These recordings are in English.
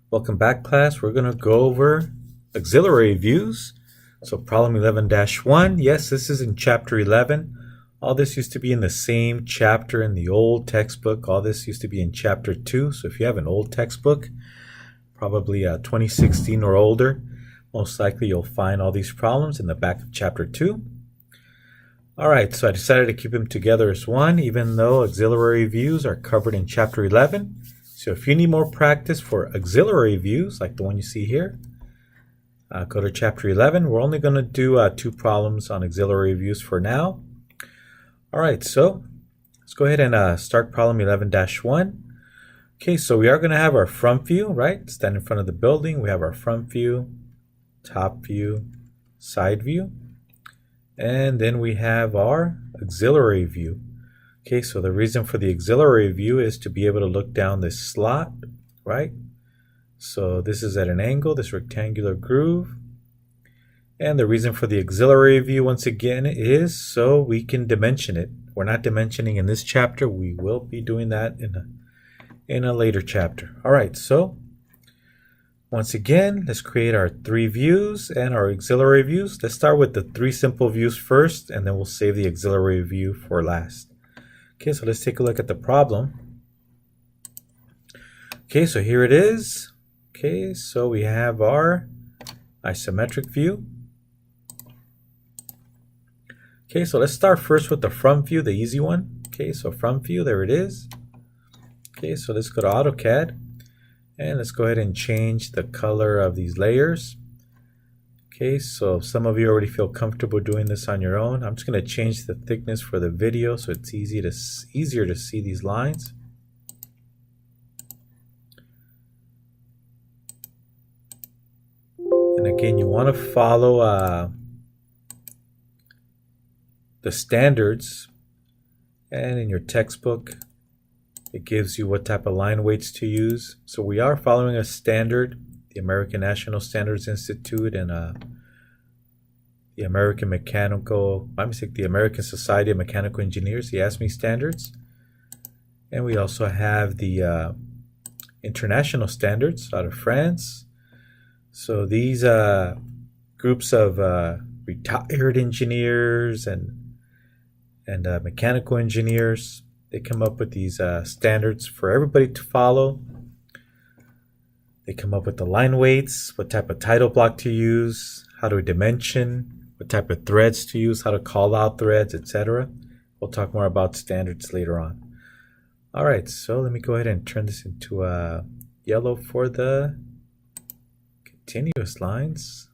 Welcome back, class. We're going to go over auxiliary views. So problem 11-1. Yes, this is in chapter 11. All this used to be in the same chapter in the old textbook. All this used to be in chapter 2. So if you have an old textbook, probably 2016 or older, most likely you'll find all these problems in the back of chapter 2. All right, so I decided to keep them together as one, even though auxiliary views are covered in chapter 11. So if you need more practice for auxiliary views, like the one you see here, go to chapter 11. We're only going to do 2 problems on auxiliary views for now. All right, so let's go ahead and start problem 11-1. Okay, so we are going to have our front view, right? Stand in front of the building. We have our front view, top view, side view. And then we have our auxiliary view. Okay, so the reason for the auxiliary view is to be able to look down this slot, right? So this is at an angle, this rectangular groove. And the reason for the auxiliary view, once again, is so we can dimension it. We're not dimensioning in this chapter. We will be doing that in a later chapter. All right, so once again, let's create our 3 views and our auxiliary views. Let's start with the 3 simple views first, and then we'll save the auxiliary view for last. Okay, so let's take a look at the problem. Okay, so here it is. Okay, so we have our isometric view. Okay, so let's start first with the front view, the easy one. Okay, so front view, there it is. Okay, so let's go to AutoCAD. And let's go ahead and change the color of these layers. Okay, so some of you already feel comfortable doing this on your own. I'm just going to change the thickness for the video so it's easier to see these lines. And again, you want to follow the standards, and in your textbook it gives you what type of line weights to use. So we are following a standard, the American National Standards Institute and the American Society of Mechanical Engineers, the ASME standards. And we also have the international standards out of France. So these groups of retired engineers and mechanical engineers, they come up with these standards for everybody to follow. They come up with the line weights, what type of title block to use, how to dimension, what type of threads to use, how to call out threads, etc. We'll talk more about standards later on. All right, so let me go ahead and turn this into yellow for the continuous lines,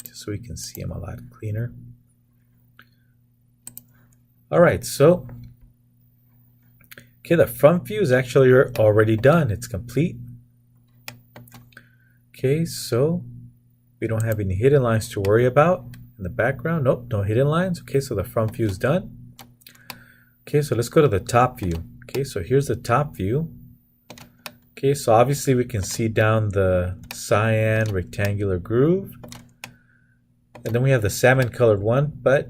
just so we can see them a lot cleaner. All right, so okay, the front view is actually already done. It's complete. Okay, so we don't have any hidden lines to worry about in the background. Nope, no hidden lines. Okay, so the front view is done. Okay, so let's go to the top view. Okay, so here's the top view. Okay, so obviously we can see down the cyan rectangular groove. And then we have the salmon colored one, but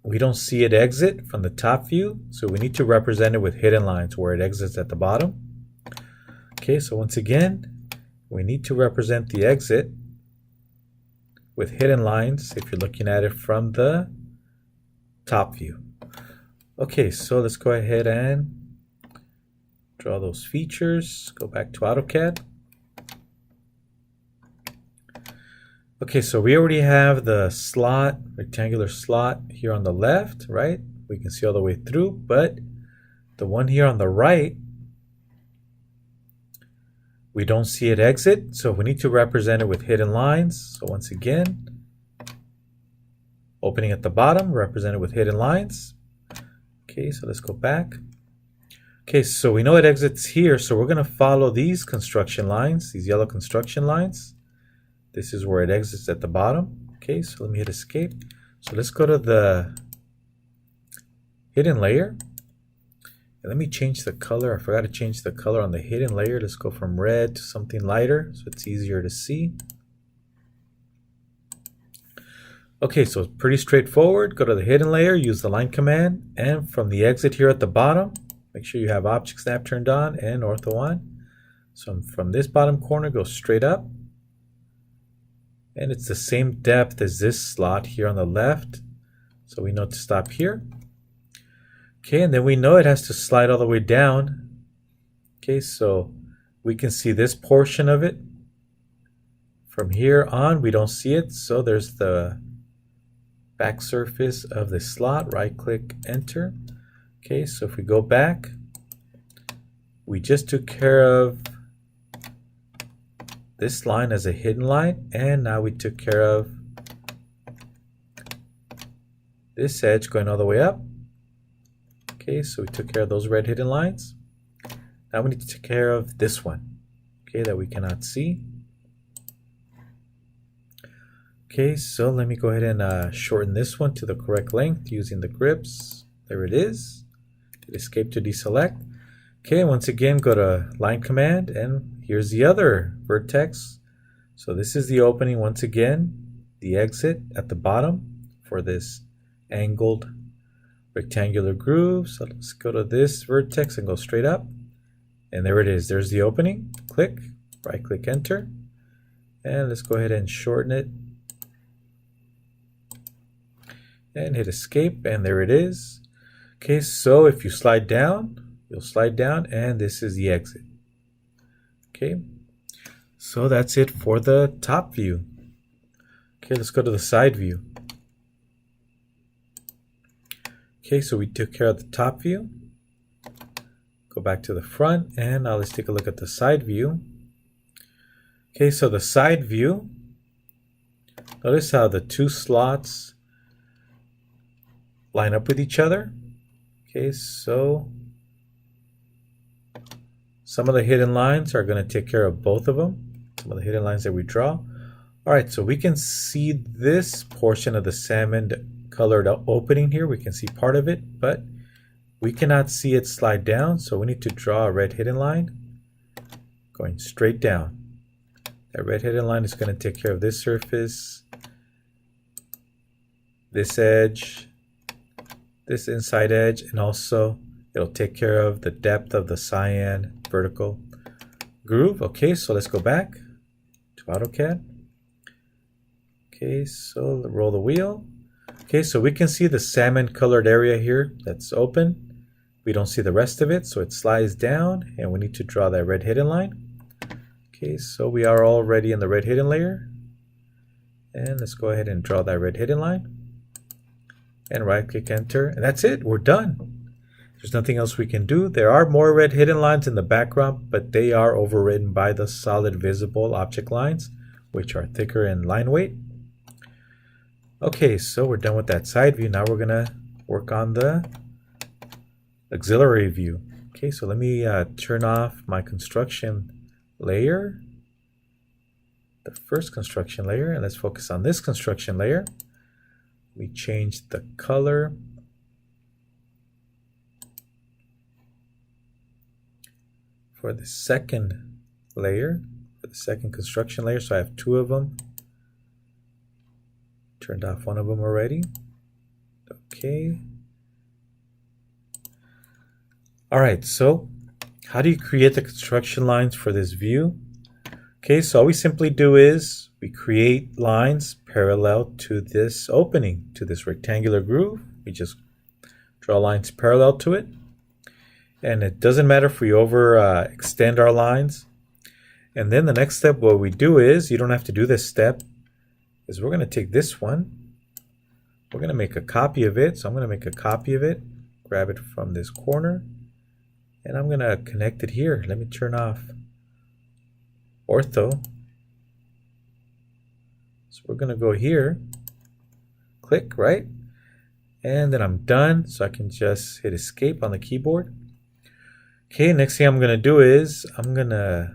we don't see it exit from the top view, so we need to represent it with hidden lines where it exits at the bottom. Okay, so once again, we need to represent the exit with hidden lines if you're looking at it from the top view. Okay, so let's go ahead and draw those features. Go back to AutoCAD. Okay, so we already have the slot, rectangular slot here on the left, right? We can see all the way through, but the one here on the right, we don't see it exit, so we need to represent it with hidden lines. So once again, opening at the bottom, represent it with hidden lines. Okay, so let's go back. Okay, so we know it exits here, so we're going to follow these construction lines, these yellow construction lines. This is where it exits at the bottom. Okay, so let me hit escape. So let's go to the hidden layer. And let me change the color. I forgot to change the color on the hidden layer. Let's go from red to something lighter so it's easier to see. Okay, so it's pretty straightforward. Go to the hidden layer, use the line command, and from the exit here at the bottom, make sure you have object snap turned on and ortho on. So from this bottom corner, go straight up. And it's the same depth as this slot here on the left. So we know to stop here. Okay, and then we know it has to slide all the way down. Okay, so we can see this portion of it. From here on, we don't see it. So there's the back surface of the slot. Right click, enter. Okay, so if we go back, we just took care of this line as a hidden line, and now we took care of this edge going all the way up. Okay, so we took care of those red hidden lines. Now we need to take care of this one, okay, that we cannot see. Okay, so let me go ahead and shorten this one to the correct length using the grips. There it is. Hit escape to deselect. Okay, once again, go to line command, and here's the other vertex. So this is the opening once again, the exit at the bottom for this angled rectangular groove. So let's go to this vertex and go straight up. And there it is. There's the opening. Click, right click, enter. And let's go ahead and shorten it. And hit escape, and there it is. Okay, so if you slide down, you'll slide down, and this is the exit. Okay, so that's it for the top view. Okay, let's go to the side view. Okay, so we took care of the top view. Go back to the front, and now let's take a look at the side view. Okay, so the side view, notice how the two slots line up with each other. Okay, so some of the hidden lines are going to take care of both of them. Some of the hidden lines that we draw. All right, so we can see this portion of the salmon colored opening here. We can see part of it, but we cannot see it slide down. So we need to draw a red hidden line going straight down. That red hidden line is going to take care of this surface, this edge, this inside edge, and also it'll take care of the depth of the cyan vertical groove. Okay, so let's go back to AutoCAD. Okay, so roll the wheel. Okay, so we can see the salmon colored area here that's open. We don't see the rest of it, so it slides down, and we need to draw that red hidden line. Okay, so we are already in the red hidden layer. And let's go ahead and draw that red hidden line. And right click, enter, and that's it. We're done. There's nothing else we can do. There are more red hidden lines in the background, but they are overridden by the solid visible object lines, which are thicker in line weight. Okay, so we're done with that side view. Now we're gonna work on the auxiliary view. Okay, so let me turn off my construction layer, the first construction layer, and let's focus on this construction layer. We change the color. For the second layer, for the second construction layer, so I have two of them. Turned off one of them already. Okay. All right, so how do you create the construction lines for this view? Okay, so all we simply do is we create lines parallel to this opening, to this rectangular groove. We just draw lines parallel to it. And it doesn't matter if we extend our lines. And then the next step, what we do is, you don't have to do this step, is we're going to take this one. We're going to make a copy of it. So I'm going to make a copy of it, grab it from this corner, and I'm going to connect it here. Let me turn off ortho. So we're going to go here, click, right? And then I'm done. So I can just hit escape on the keyboard. Okay, next thing I'm going to do is I'm going to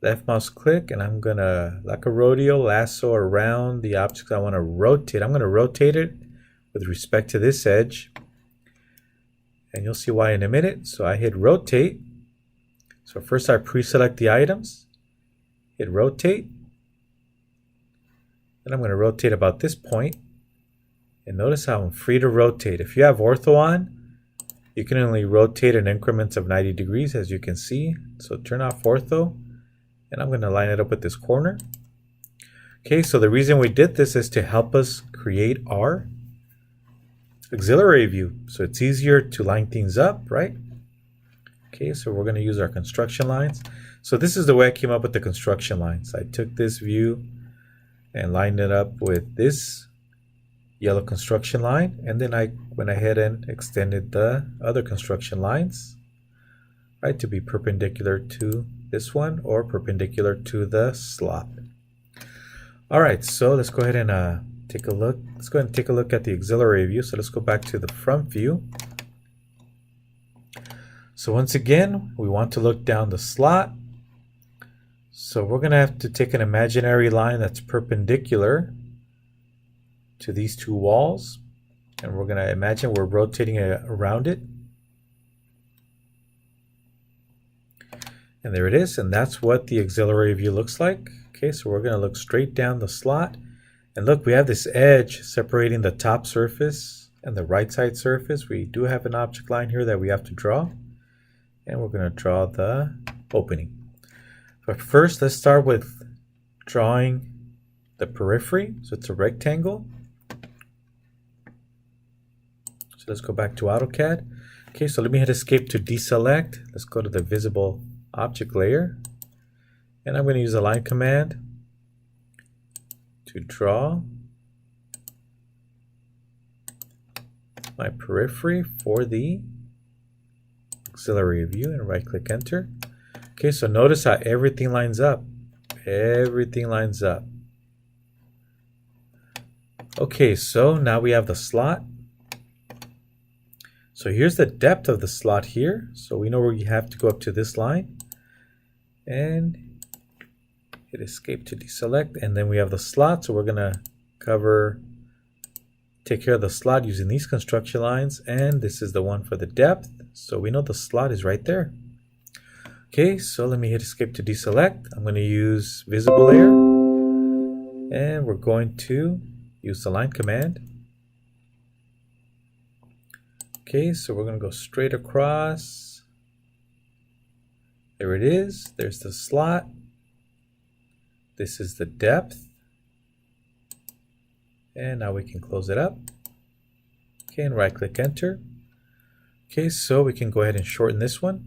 left mouse click, and I'm going to, like a rodeo, lasso around the object I want to rotate. I'm going to rotate it with respect to this edge. And you'll see why in a minute. So I hit rotate. So first I pre-select the items, hit rotate. Then I'm going to rotate about this point. And notice how I'm free to rotate. If you have ortho on, You can only rotate in increments of 90 degrees, as you can see. So turn off ortho, and I'm going to line it up with this corner. Okay, so the reason we did this is to help us create our auxiliary view. So it's easier to line things up, right? Okay, so we're going to use our construction lines. So this is the way I came up with the construction lines. I took this view and lined it up with this yellow construction line, and then I went ahead and extended the other construction lines, right, to be perpendicular to this one or perpendicular to the slot. All right, so let's go ahead and take a look. Let's go ahead and take a look at the auxiliary view. So let's go back to the front view. So once again, we want to look down the slot. So we're going to have to take an imaginary line that's perpendicular to these two walls. And we're going to imagine we're rotating it around it. And there it is. And that's what the auxiliary view looks like. Okay, so we're going to look straight down the slot. And look, we have this edge separating the top surface and the right side surface. We do have an object line here that we have to draw. And we're going to draw the opening. But first, let's start with drawing the periphery. So it's a rectangle. So let's go back to AutoCAD. Okay, so let me hit escape to deselect. Let's go to the visible object layer. And I'm going to use a line command to draw my periphery for the auxiliary view, and right click enter. Okay, so notice how everything lines up. Everything lines up. Okay, so now we have the slot. So here's the depth of the slot here. So we know where you have to go up to this line. And hit escape to deselect. And then we have the slot. So we're going to take care of the slot using these construction lines. And this is the one for the depth. So we know the slot is right there. Okay, so let me hit escape to deselect. I'm going to use visible layer. And we're going to use the line command. Okay, so we're going to go straight across. There it is. There's the slot. This is the depth. And now we can close it up. Okay, and right click enter. Okay, so we can go ahead and shorten this one.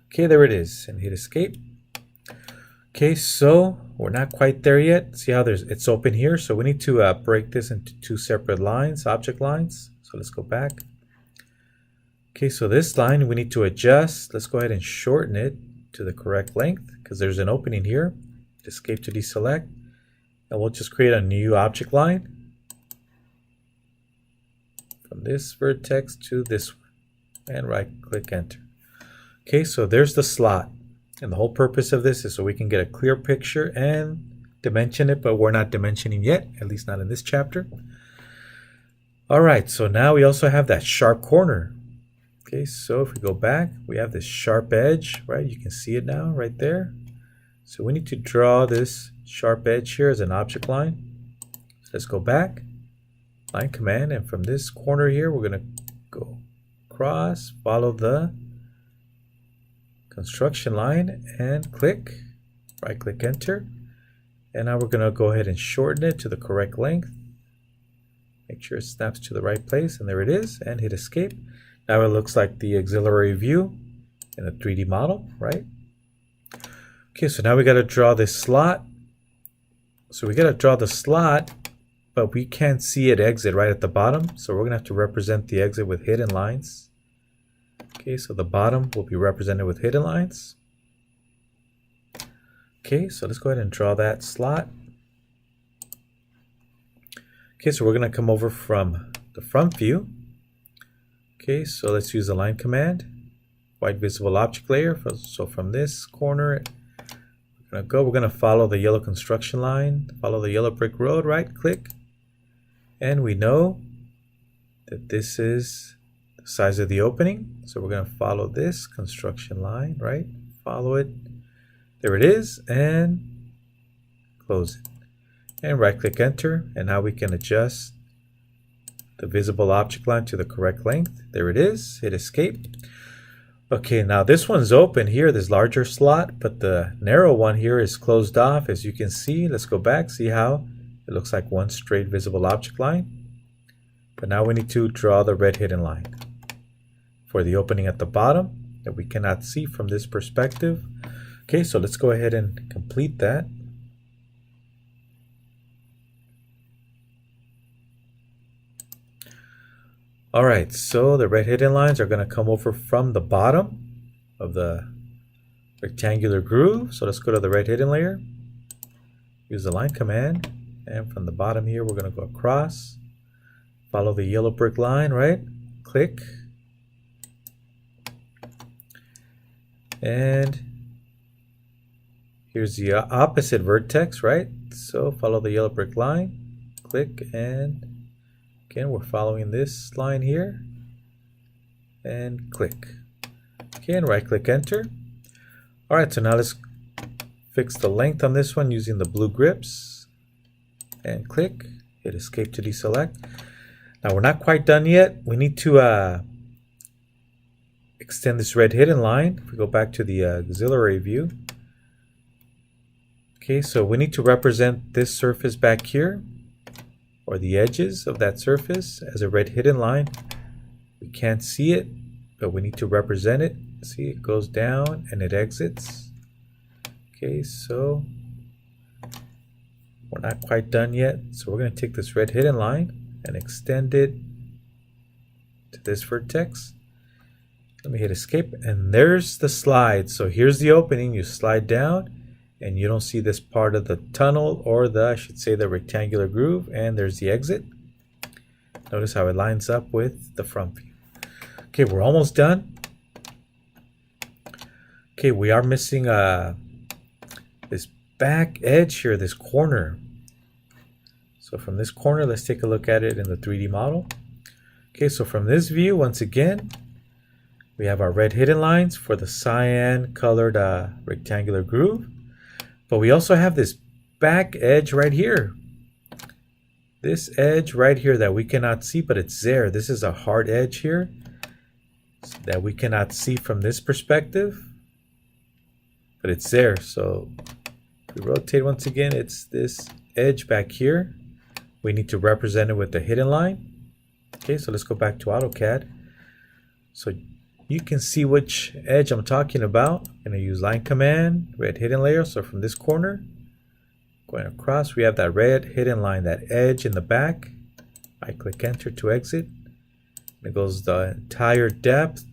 Okay, there it is, and hit escape. Okay, so we're not quite there yet. See how it's open here? So we need to break this into two separate lines, object lines. So let's go back. Okay, so this line we need to adjust. Let's go ahead and shorten it to the correct length because there's an opening here. Escape to deselect. And we'll just create a new object line from this vertex to this one. And right click enter. Okay, so there's the slot. And the whole purpose of this is so we can get a clear picture and dimension it, but we're not dimensioning yet, at least not in this chapter. All right, so now we also have that sharp corner. Okay, so if we go back, we have this sharp edge, right? You can see it now right there. So we need to draw this sharp edge here as an object line. So let's go back, line command, and from this corner here, we're going to go across, follow the construction line and click, right click enter. And now we're going to go ahead and shorten it to the correct length. Make sure it snaps to the right place, and there it is, and hit escape. Now it looks like the auxiliary view in a 3D model, right? Okay, so now we got to draw this slot. So we got to draw the slot, but we can't see it exit right at the bottom. So we're going to have to represent the exit with hidden lines. Okay, so the bottom will be represented with hidden lines. Okay, so let's go ahead and draw that slot. Okay, so we're going to come over from the front view. Okay, so let's use the line command. White visible object layer. So from this corner, we're going to follow the yellow construction line, follow the yellow brick road, right click. And we know that this is the size of the opening. So we're going to follow this construction line, right? Follow it. There it is, and close it. And right click enter, and now we can adjust the visible object line to the correct length. There it is. Hit escape. Okay, now this one's open here, this larger slot, but the narrow one here is closed off, as you can see. Let's go back, see how it looks like one straight visible object line. But now we need to draw the red hidden line for the opening at the bottom that we cannot see from this perspective. Okay, so let's go ahead and complete that. All right, so the red hidden lines are going to come over from the bottom of the rectangular groove. So let's go to the red hidden layer, use the line command, and from the bottom here, we're going to go across, follow the yellow brick line, right? Click. And here's the opposite vertex, right? So follow the yellow brick line, click, and again, we're following this line here, and click. Okay, and right click enter. All right, so now let's fix the length on this one using the blue grips, and click, hit escape to deselect. Now we're not quite done yet. We need to extend this red hidden line. If we go back to the auxiliary view. Okay, so we need to represent this surface back here, or the edges of that surface, as a red hidden line. We can't see it, but we need to represent it. See, it goes down and it exits. Okay, so we're not quite done yet. So we're going to take this red hidden line and extend it to this vertex. Let me hit escape, and there's the slide. So here's the opening. You slide down, and you don't see this part of the tunnel, or the, I should say, the rectangular groove, and there's the exit. Notice how it lines up with the front view. Okay, we're almost done. Okay, we are missing this back edge here, this corner. So from this corner, let's take a look at it in the 3D model. Okay, so from this view, once again, we have our red hidden lines for the cyan colored rectangular groove. But we also have this back edge right here. This edge right here that we cannot see, but it's there. This is a hard edge here that we cannot see from this perspective, but it's there. So if we rotate once again, it's this edge back here. We need to represent it with the hidden line. Okay, so let's go back to AutoCAD. So you can see which edge I'm talking about. I'm going to use line command, red hidden layer. So from this corner, going across, we have that red hidden line, that edge in the back. I click enter to exit. It goes the entire depth.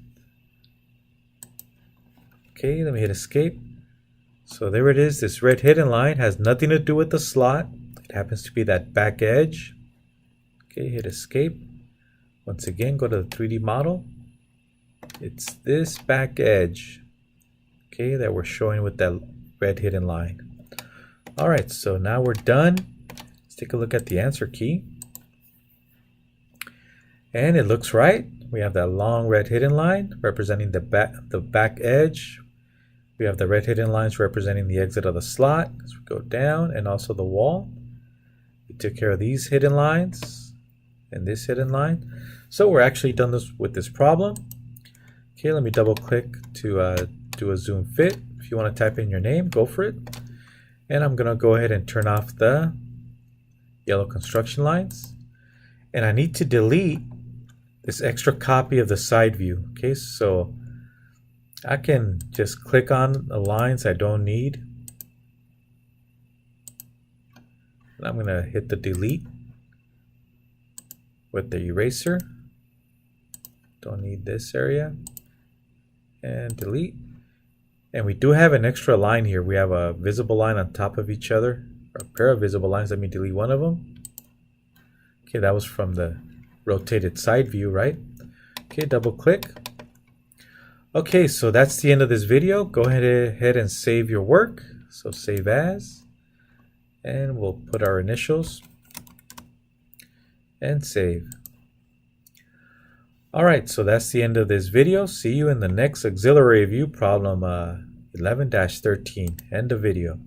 Okay, let me hit escape. So there it is. This red hidden line has nothing to do with the slot. It happens to be that back edge. Okay, hit escape. Once again, go to the 3D model. It's this back edge, okay, that we're showing with that red hidden line. All right, so now we're done. Let's take a look at the answer key. And it looks right. We have that long red hidden line representing the back edge. We have the red hidden lines representing the exit of the slot as we go down, and also the wall. We took care of these hidden lines and this hidden line. So we're actually done with this problem. Okay, let me double click to do a zoom fit. If you want to type in your name, go for it. And I'm going to go ahead and turn off the yellow construction lines. And I need to delete this extra copy of the side view. Okay, so I can just click on the lines I don't need. And I'm going to hit the delete with the eraser. Don't need this area. And delete. And we do have an extra line here. We have a visible line on top of each other, or a pair of visible lines. Let me delete one of them. Okay, that was from the rotated side view, right? Okay, double click. Okay, so that's the end of this video. Go ahead and save your work. So save as, and we'll put our initials and save. All right, so that's the end of this video. See you in the next auxiliary view problem 11-13. End of video.